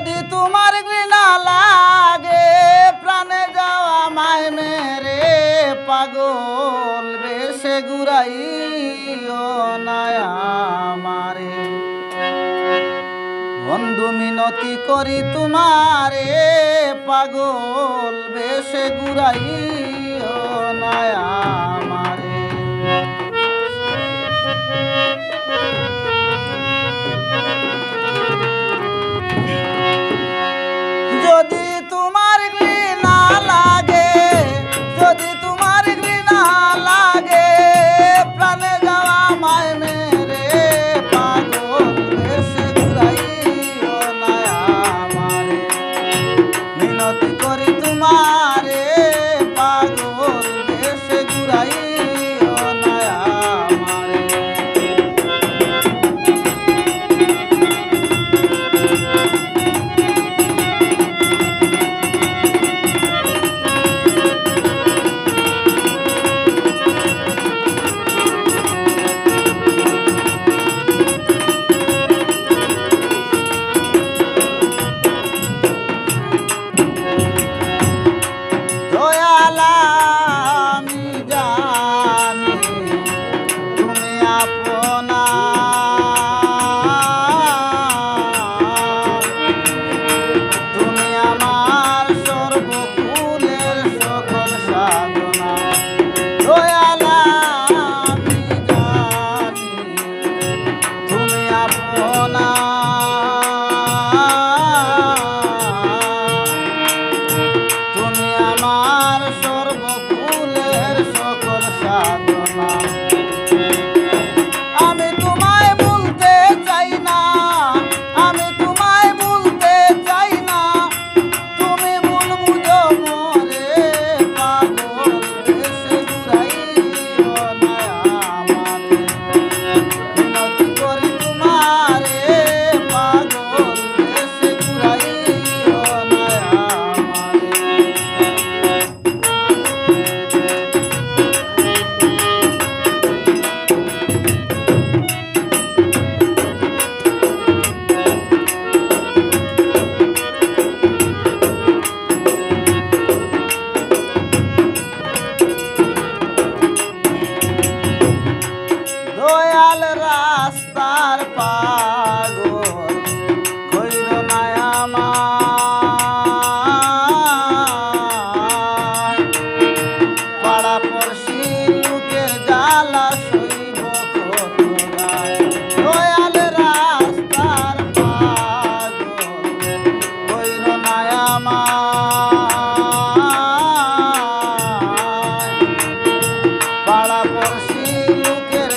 যদি তোমার ঘৃণা লাগে প্রাণে যাওয়া মায় মেরে পাগল বেশে ঘুরাইও না আমারে বন্ধু মিনতি করি তোমারে পাগল বেশে ঘুরাইও না আমারে যদি তোমার ঘৃণা লাগে যদি তোমার ঘৃণা লাগে প্রাণে যাওয়া মায় মেরে পাগল বেশে ঘুরাইও না আমারে মিনতি করি তোমারে পাগল বেশে ঘুরাইও না আমারে দয়াল রাস্তার পাগল কইর না আমার পাড়া পড়শি লোকের জ্বালা সইব কত গায় দয়াল রাস্তার পাগল কইর না আমার পাড়া পড়শি লোকের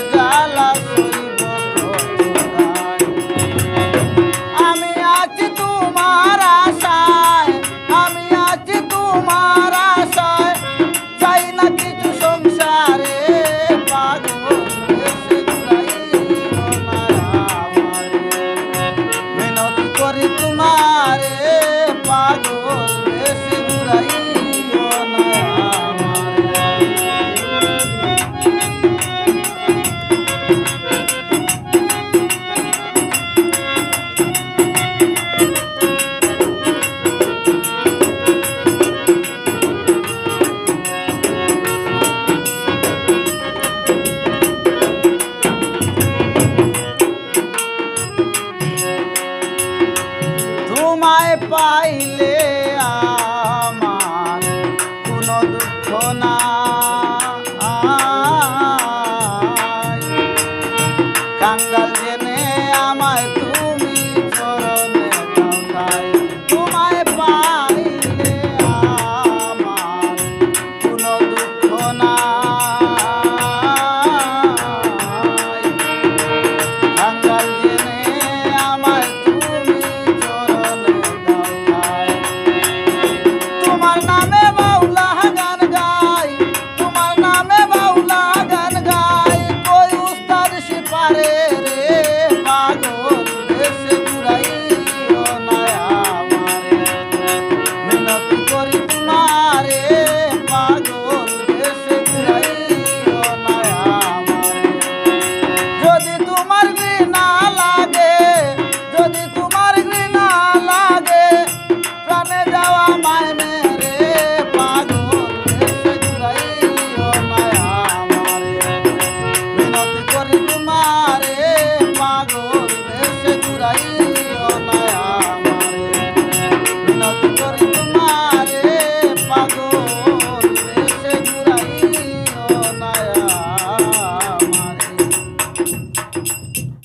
তোমায় পাইলে